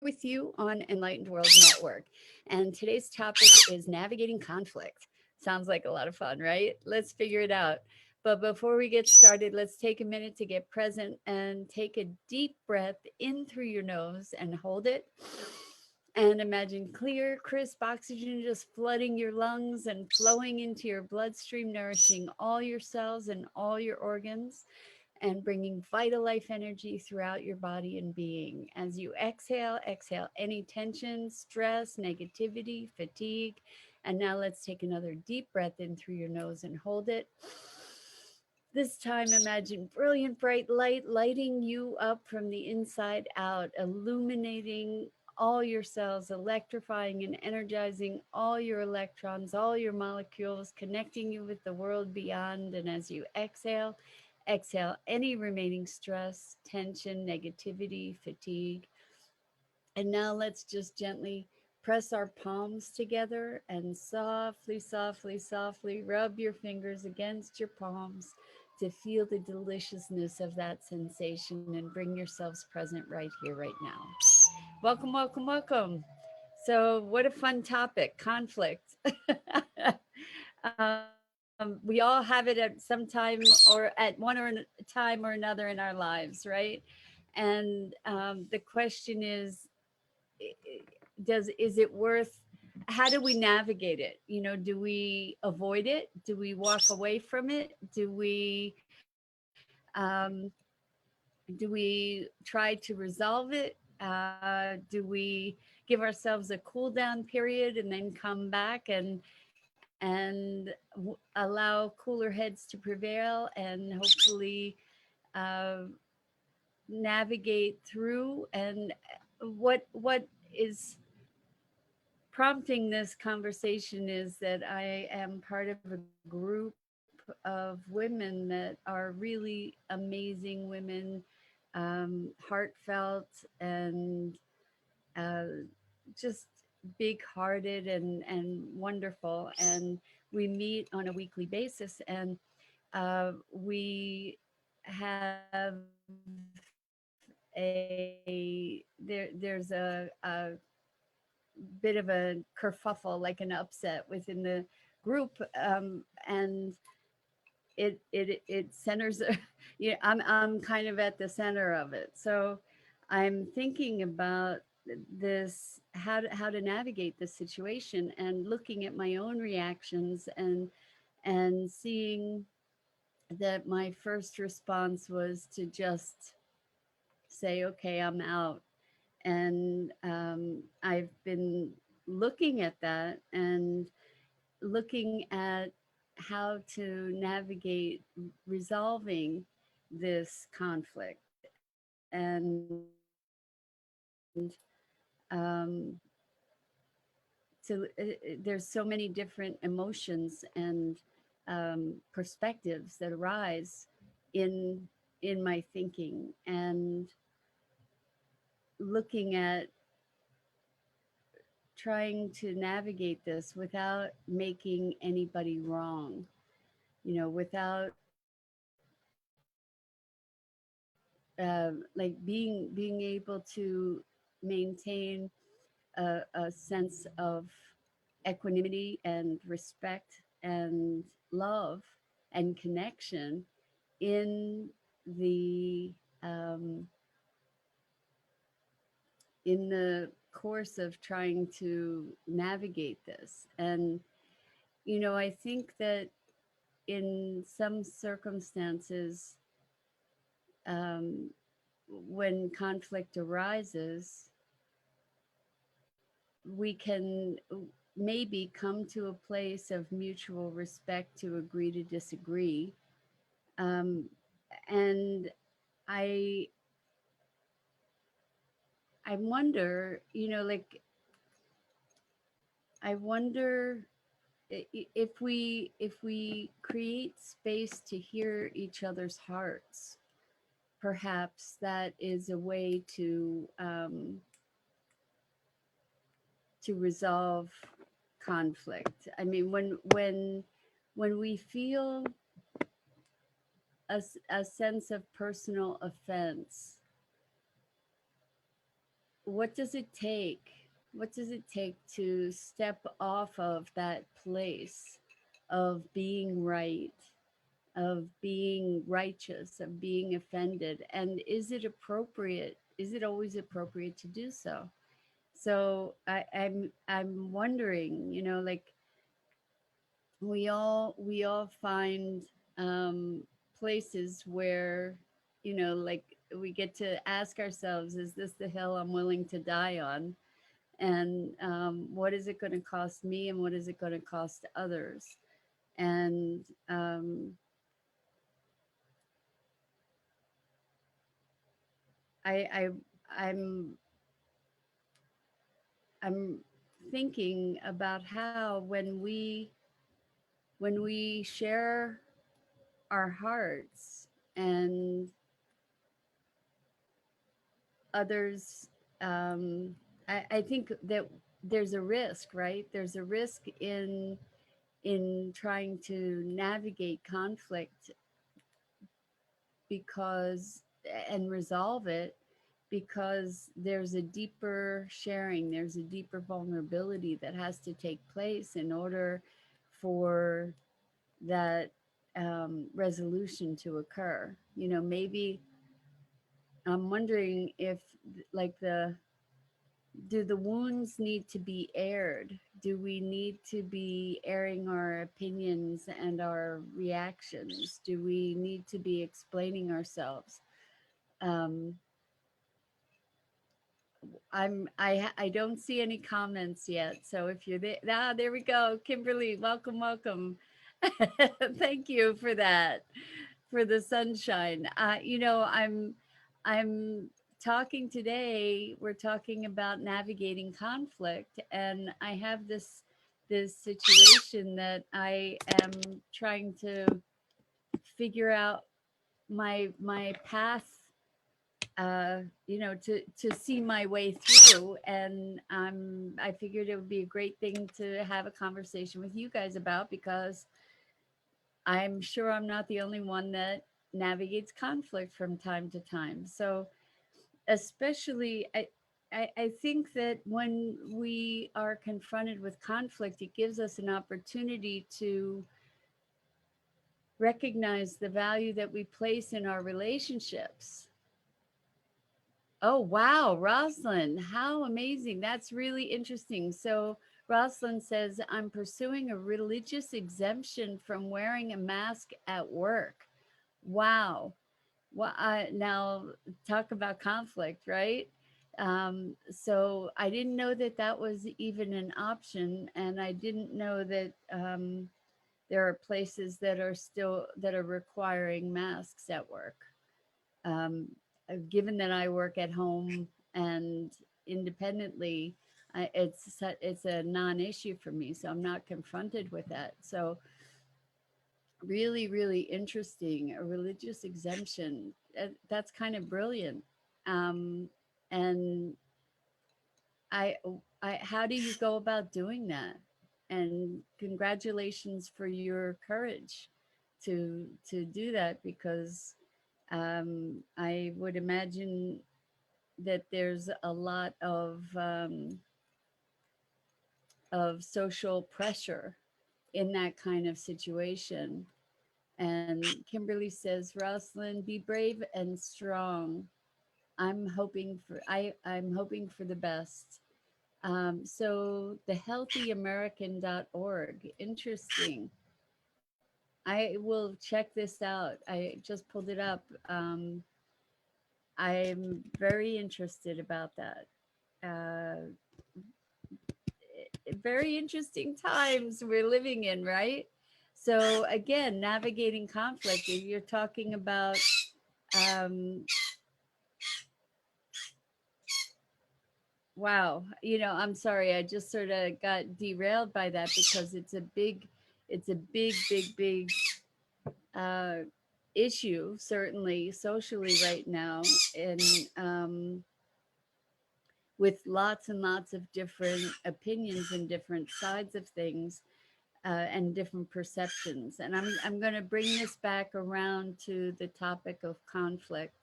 with you on Enlightened World Network. And today's topic is navigating conflict. Sounds like a lot of fun, right? Let's figure it out. But before we get started, let's take a minute to get present and take a deep breath in through your nose and hold it. And imagine clear, crisp oxygen just flooding your lungs and flowing into your bloodstream, nourishing all your cells and all your organs and bringing vital life energy throughout your body and being. As you exhale, exhale any tension, stress, negativity, fatigue. And now let's take another deep breath in through your nose and hold it. This time, imagine brilliant bright light lighting you up from the inside out, illuminating all your cells, electrifying and energizing all your electrons, all your molecules, connecting you with the world beyond. And as you exhale, exhale any remaining stress, tension, negativity, fatigue. And now let's just gently press our palms together and softly, softly, softly rub your fingers against your palms to feel the deliciousness of that sensation and bring yourselves present right here, right now. Welcome, welcome, welcome. So, what a fun topic, conflict. We all have it at some time or at one or time or another in our lives, right? And the question is it worth, how do we navigate it? Do we avoid it? Do we walk away from it? Um, do we try to resolve it? Do we give ourselves a cool down period and then come back and allow cooler heads to prevail and hopefully uh, navigate through? And what is prompting this conversation is that I am part of a group of women that are really amazing women, heartfelt and uh, just big hearted and wonderful. And we meet on a weekly basis, and we have there's a bit of a kerfuffle, like an upset within the group, and it centers. Yeah, I'm kind of at the center of it, so I'm thinking about this, how to navigate this situation, and looking at my own reactions and seeing that my first response was to just say, okay, I'm out. And I've been looking at that and looking at how to navigate resolving this conflict. And um, there's so many different emotions and perspectives that arise in my thinking, and looking at trying to navigate this without making anybody wrong, without like being able to maintain a sense of equanimity and respect and love and connection in the um, in the course of trying to navigate this. And I think that in some circumstances, um, when conflict arises, we can maybe come to a place of mutual respect to agree to disagree. Um, and I I wonder, like, I wonder if we create space to hear each other's hearts. Perhaps that is a way to resolve conflict. I mean, when we feel a sense of personal offense, what does it take? What does it take to step off of that place of being right, of being righteous, of being offended? And is it appropriate? Is it always appropriate to do so? So I'm wondering, like we all find um, places where, like we get to ask ourselves, is this the hill I'm willing to die on? And what is it going to cost me, and what is it going to cost others? And I, I I'm I'm thinking about how when we share our hearts, and others, I think that there's a risk, right? There's a risk in trying to navigate conflict, because and resolve it, because there's a deeper sharing, there's a deeper vulnerability that has to take place in order for that resolution to occur. Maybe I'm wondering if, like, do the wounds need to be aired? Do we need to be airing our opinions and our reactions? Do we need to be explaining ourselves? Um, I don't see any comments yet. So if you're there, there we go. Kimberly, welcome, welcome. Thank you for that, for the sunshine. I'm talking today. We're talking about navigating conflict, and I have this situation that I am trying to figure out my path, to see my way through. And I figured it would be a great thing to have a conversation with you guys about, because I'm sure I'm not the only one that navigates conflict from time to time. So, especially, I think that when we are confronted with conflict, it gives us an opportunity to recognize the value that we place in our relationships. Oh, wow, Rosalind, how amazing. That's really interesting. So, Rosalind says, I'm pursuing a religious exemption from wearing a mask at work. Wow. Well, now talk about conflict, right? So I didn't know that that was even an option, and I didn't know that there are places that are requiring masks at work. Um, Given that I work at home and independently, it's a non-issue for me, so I'm not confronted with that. So really, really interesting. A religious exemption. That's kind of brilliant. Um, and I, how do you go about doing that? And congratulations for your courage to do that, because I would imagine that there's a lot of social pressure in that kind of situation. And Kimberly says, Rosalind, be brave and strong. I'm hoping for the best. So the healthyamerican.org. Interesting. I will check this out. I just pulled it up. I'm very interested about that. Uh, Very interesting times we're living in, right? So again, navigating conflict. You're talking about um, wow. I'm sorry. I just sort of got derailed by that, because it's a big uh, issue, certainly socially right now, and with lots and lots of different opinions and different sides of things, and different perceptions. And I'm going to bring this back around to the topic of conflict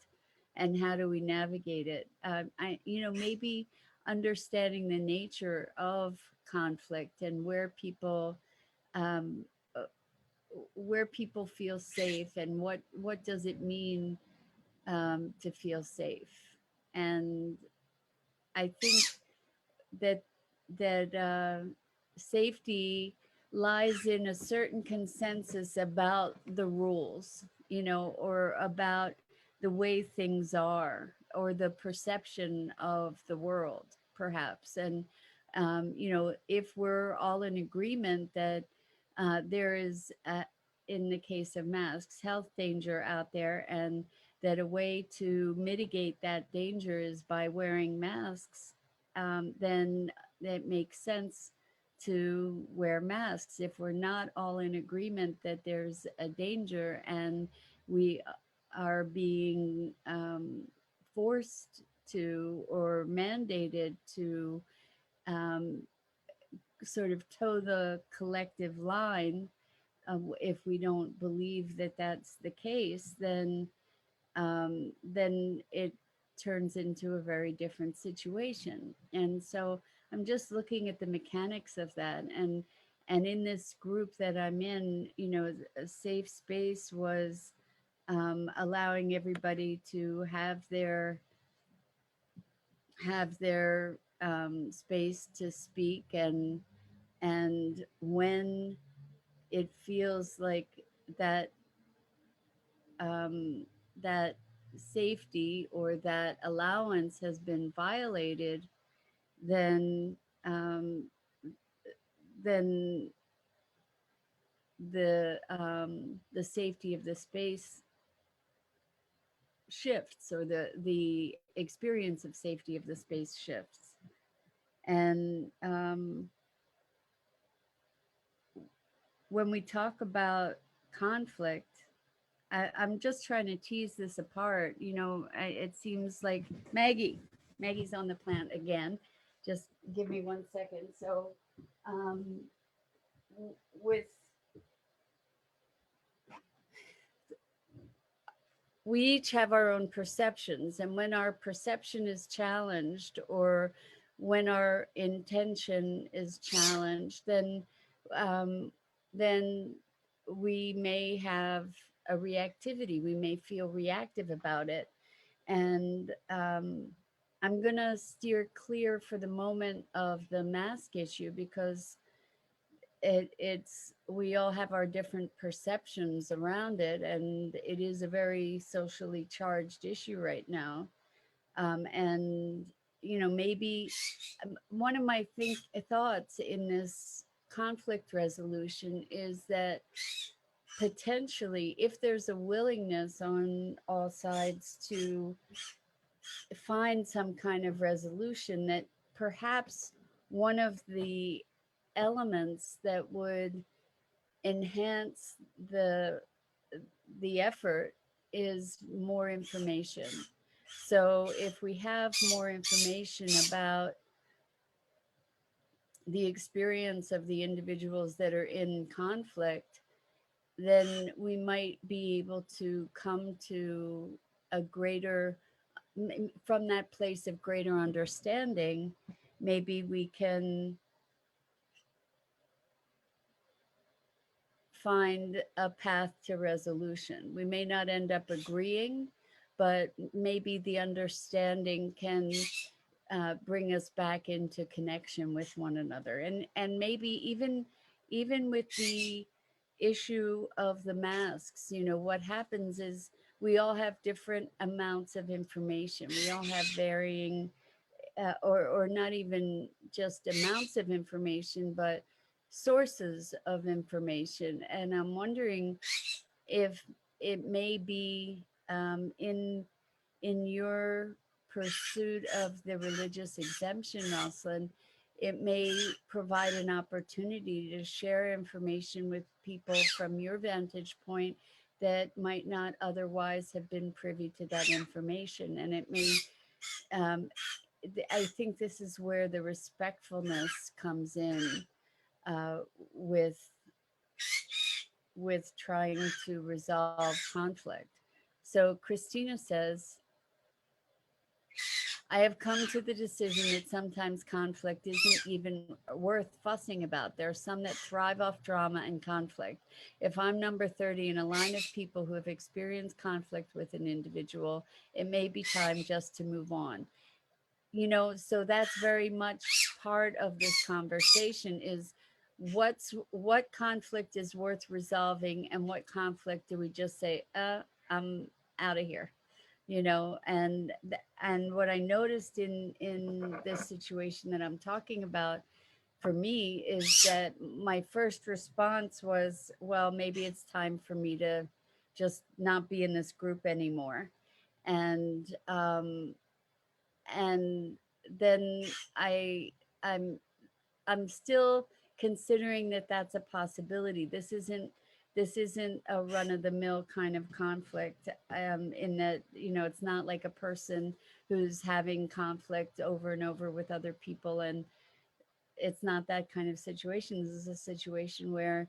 and how do we navigate it. Maybe understanding the nature of conflict and um, uh, where people feel safe and what does it mean to feel safe. And I think that that safety lies in a certain consensus about the rules, or about the way things are, or the perception of the world, perhaps. And if we're all in agreement that there is, in the case of masks, health danger out there, and that a way to mitigate that danger is by wearing masks, then it makes sense to wear masks. If we're not all in agreement that there's a danger and we are being forced to or mandated to um, sort of toe the collective line, if we don't believe that that's the case, then it turns into a very different situation. And so I'm just looking at the mechanics of that. And in this group that I'm in, a safe space was allowing everybody to have their space to speak, and when it feels like that um, that safety or that allowance has been violated, then um, then the safety of the space shifts, or the experience of safety of the space shifts. And when we talk about conflict, I'm just trying to tease this apart. It seems like Maggie's on the plant again. Just give me 1 second. So, um, with we each have our own perceptions, and when our perception is challenged, or when our intention is challenged, um, then we may have a reactivity. We may feel reactive about it. And I'm going to steer clear for the moment of the mask issue, because it's we all have our different perceptions around it, and it is a very socially charged issue right now. And maybe one of my thoughts in this conflict resolution is that potentially, if there's a willingness on all sides to find some kind of resolution, that perhaps one of the elements that would enhance the effort is more information. So if we have more information about the experience of the individuals that are in conflict, then we might be able to come to a greater, from that place of greater understanding, maybe we can find a path to resolution. We may not end up agreeing, but maybe the understanding can bring us back into connection with one another. And maybe even with the issue of the masks, what happens is we all have different amounts of information. We all have varying, or not even just amounts of information, but sources of information. And I'm wondering if it may be, in your pursuit of the religious exemption, Rosalind, it may provide an opportunity to share information with people from your vantage point that might not otherwise have been privy to that information. And it may, um, I think this is where the respectfulness comes in, uh, with trying to resolve conflict. So Christina says, I have come to the decision that sometimes conflict isn't even worth fussing about. There are some that thrive off drama and conflict. If I'm number 30 in a line of people who have experienced conflict with an individual, it may be time just to move on. So that's very much part of this conversation is what conflict is worth resolving and what conflict do we just say, I'm out of here, and what I noticed in this situation that I'm talking about for me is that my first response was, well, maybe it's time for me to just not be in this group anymore. And um and then I'm I'm still considering that that's a possibility. This isn't a run of the mill kind of conflict, in that, it's not like a person who's having conflict over and over with other people. And it's not that kind of situation. This is a situation where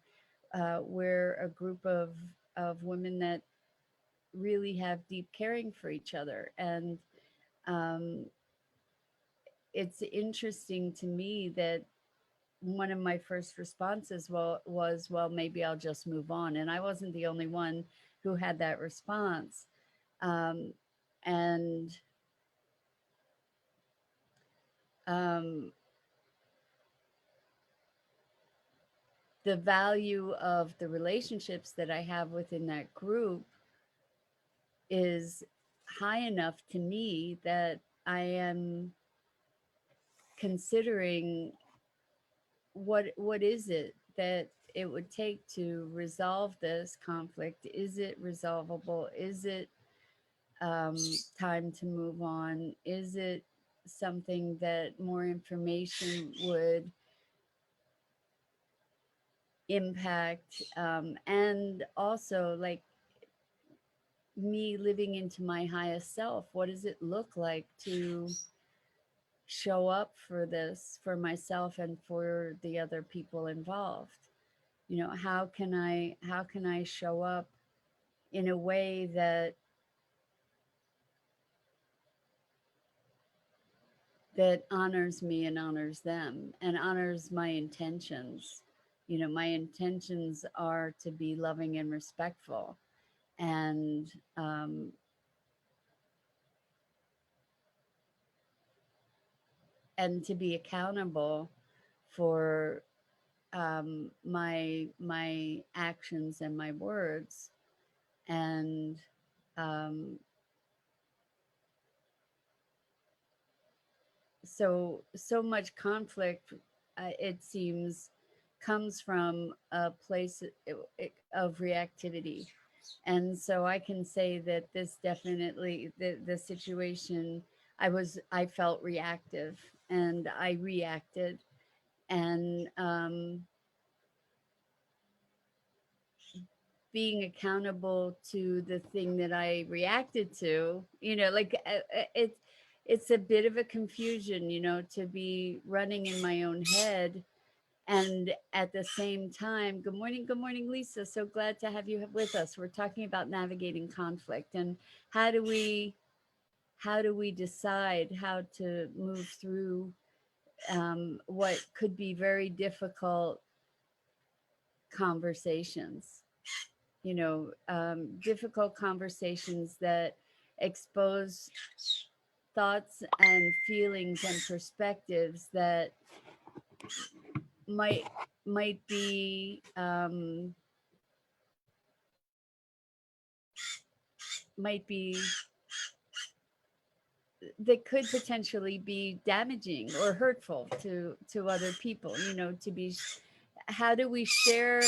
we're a group of women that really have deep caring for each other. And um, it's interesting to me that one of my first responses was, well, maybe I'll just move on. And I wasn't the only one who had that response. Um, and um, the value of the relationships that I have within that group is high enough to me that I am considering what is it that it would take to resolve this conflict. Is it resolvable? Is it um, time to move on? Is it something that more information would impact? And also, like, me living into my highest self, what does it look like to show up for this, for myself and for the other people involved? How can I show up in a way that honors me and honors them and honors my intentions. My intentions are to be loving and respectful, and and to be accountable for my actions and my words. And um, so much conflict, it seems, comes from a place of reactivity. And so I can say that this definitely, the situation, I felt reactive and I reacted. And being accountable to the thing that I reacted to, like, it's a bit of a confusion, to be running in my own head. And at the same time, good morning, Lisa. So glad to have you with us. We're talking about navigating conflict and how do we how do we decide how to move through what could be very difficult conversations. Difficult conversations that expose thoughts and feelings and perspectives that might might be might be that could potentially be damaging or hurtful to other people. To be How do we share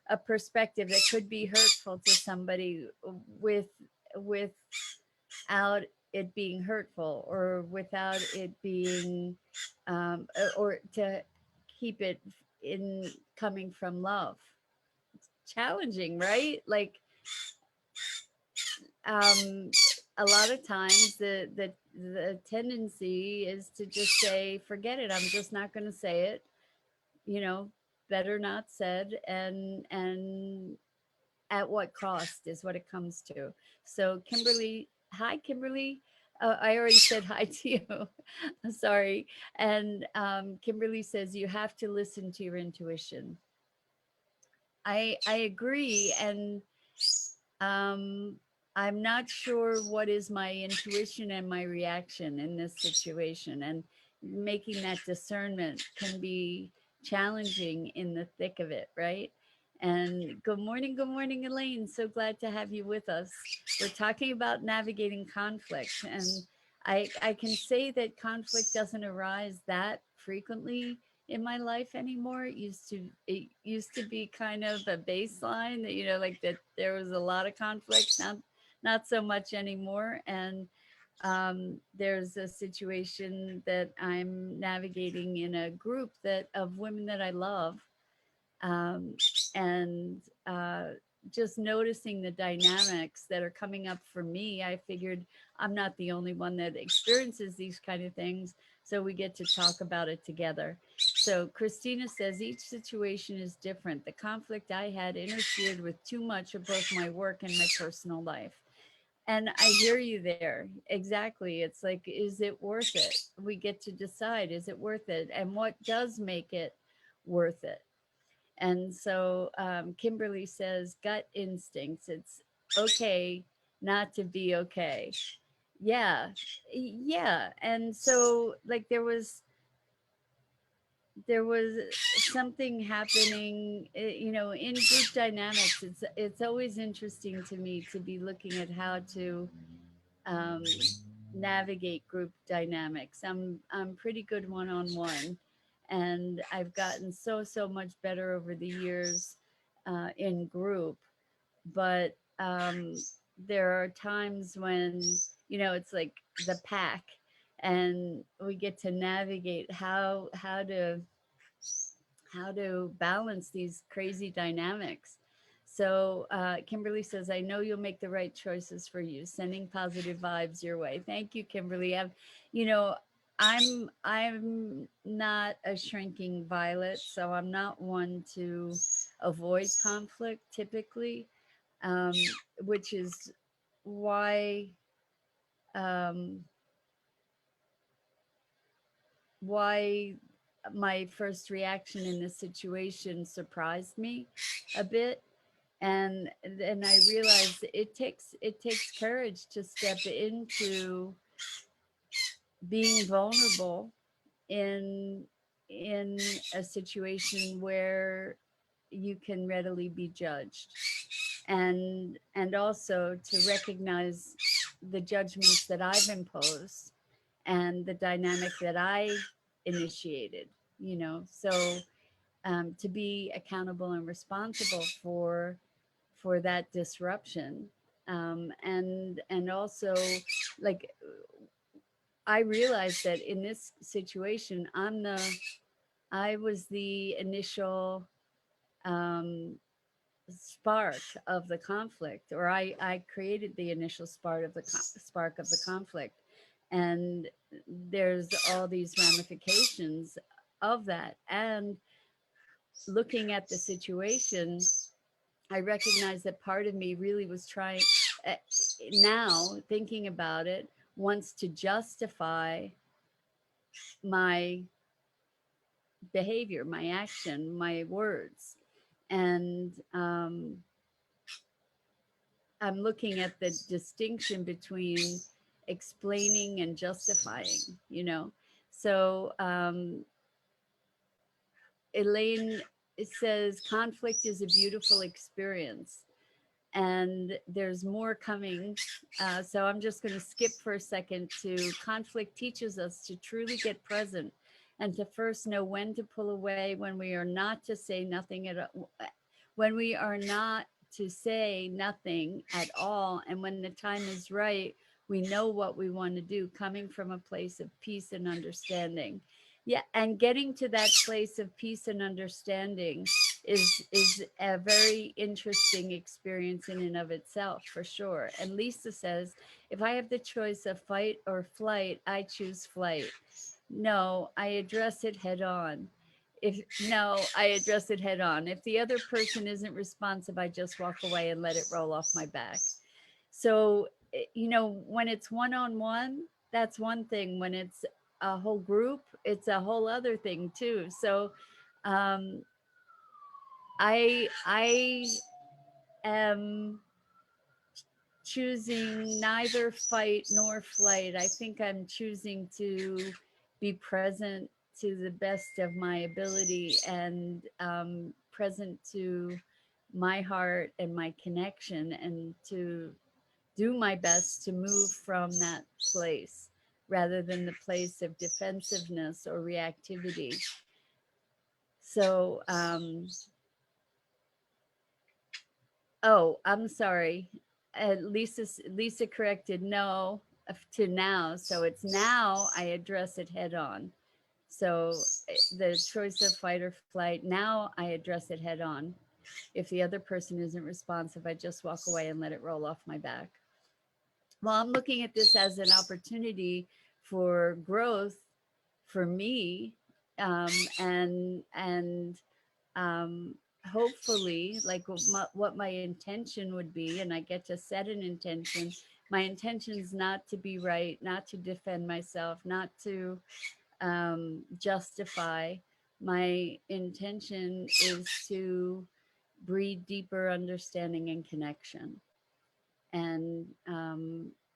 a perspective that could be hurtful to somebody with without it being hurtful, or without it being or to keep it in coming from love? Challenging, right? Like, um a lot of times the tendency is to just say, forget it, I'm just not going to say it. you know Better not said. And at what cost is what it comes to. So, Kimberly, hi, Kimberly. I already said hi to you. Sorry. And Kimberly says you have to listen to your intuition. I agree, and um, I'm not sure what is my intuition and my reaction in this situation, and making that discernment can be challenging in the thick of it, right? And good morning, Elaine. So glad to have you with us. We're talking about navigating conflict, and I can say that conflict doesn't arise that frequently in my life anymore. It used to be kind of a baseline that, like that there was a lot of conflict, not so much anymore. And there's a situation that I'm navigating in a group that of women that I love, um, and just noticing the dynamics that are coming up for me. I figured I'm not the only one that experiences these kind of things, so we get to talk about it together. So Christina says each situation is different. The conflict I had interfered with too much of both my work and my personal life. And I hear you there. Exactly. It's like, is it worth it? We get to decide, is it worth it? And what does make it worth it? And so Kimberly says, gut instincts. It's okay not to be okay. Yeah. Yeah. And so, like, there was something happening, in group dynamics. It's always interesting to me to be looking at how to um, navigate group dynamics. I'm pretty good one on one, and I've gotten so much better over the years in group. But there are times when, it's like the pack, and we get to navigate how to balance these crazy dynamics. So Kimberly says, "I know you'll make the right choices for you. Sending positive vibes your way." Thank you, Kimberly. You know, I'm not a shrinking violet, so I'm not one to avoid conflict typically, um, which is why um, why my first reaction in this situation surprised me a bit. And I realized it takes courage to step into being vulnerable in in a situation where you can readily be judged, and also to recognize the judgments that I've imposed and the dynamic that I initiated, so to be accountable and responsible for that disruption. And also, like, I realized that in this situation, I was the initial um, spark of the conflict, or I created the initial spark of the conflict. And there's all these ramifications of that. And looking at the situation, I recognize that part of me really was trying, uh, now thinking about it, wants to justify my behavior, my action, my words. And I'm looking at the distinction between explaining and justifying, you know. So Elaine says conflict is a beautiful experience, and there's more coming. So I'm just going to skip for a second to conflict teaches us to truly get present and to first know when to pull away, when we are not to say nothing when we are not to say nothing at all, and when the time is right, we know what we want to do, coming from a place of peace and understanding. Yeah, and getting to that place of peace and understanding is a very interesting experience in and of itself, for sure. And Lisa says, if I have the choice of fight or flight, I choose flight. No, I address it head on. If no, I address it head on. If the other person isn't responsive, I just walk away and let it roll off my back. So when it's one-on-one, that's one thing. When it's a whole group, it's a whole other thing too. So um, I am choosing neither fight nor flight. I think I'm choosing to be present to the best of my ability, and present to my heart and my connection, and to do my best to move from that place rather than the place of defensiveness or reactivity. So, oh, I'm sorry. Lisa corrected no to now. So it's now I address it head on. So the choice of fight or flight, now I address it head on. If the other person isn't responsive, I just walk away and let it roll off my back. Well, I'm looking at this as an opportunity for growth for me, and um, hopefully, like what my intention would be, and I get to set an intention. My intention is not to be right, not to defend myself, not to justify. My intention is to breed deeper understanding and connection. And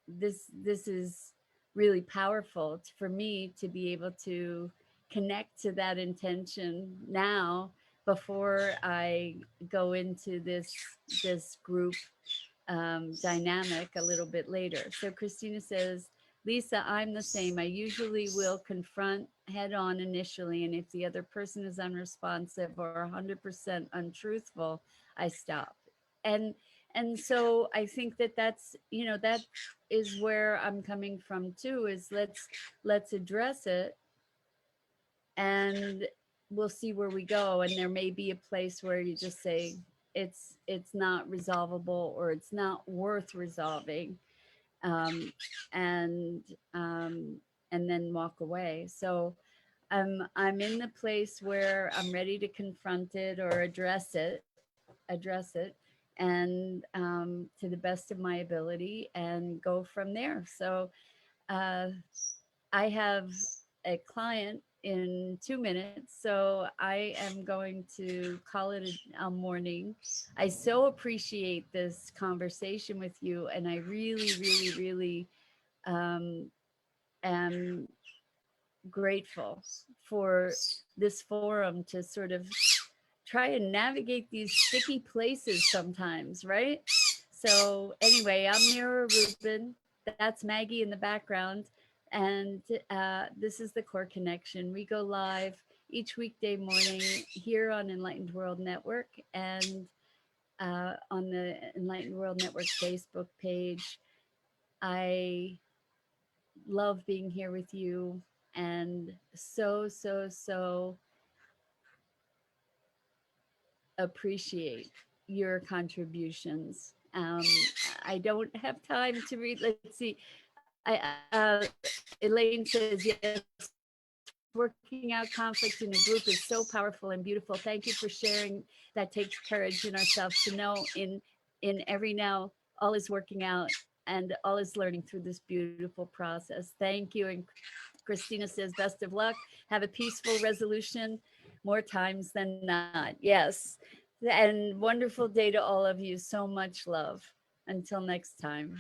this is really powerful for me to be able to connect to that intention now before I go into this group dynamic a little bit later. So Christina says, Lisa, I'm the same. I usually will confront head on initially, and if the other person is unresponsive or 100% untruthful, I stop. And and so I think that that is where I'm coming from too. Is let's address it, and we'll see where we go. And there may be a place where you just say it's not resolvable, or it's not worth resolving, um, and um, and then walk away. So I'm in the place where I'm ready to confront it or address it, and to the best of my ability, and go from there. So uh, I have a client in 2 minutes, so I am going to call it a morning. I so appreciate this conversation with you, and I really, really, really um, am grateful for this forum to sort of try and navigate these sticky places sometimes, right? So, anyway, I'm Mira Rubin. That's Maggie in the background. And this is the Core Connection. We go live each weekday morning here on Enlightened World Network, and on the Enlightened World Network Facebook page. I love being here with you, and so appreciate your contributions. I don't have time to read. Let's see. Elaine says, yes, working out conflict in a group is so powerful and beautiful. Thank you for sharing. That takes courage in ourselves to know in every now, all is working out, and all is learning through this beautiful process. Thank you. And Christina says, best of luck. Have a peaceful resolution more times than not. Yes. And wonderful day to all of you. So much love. Until next time.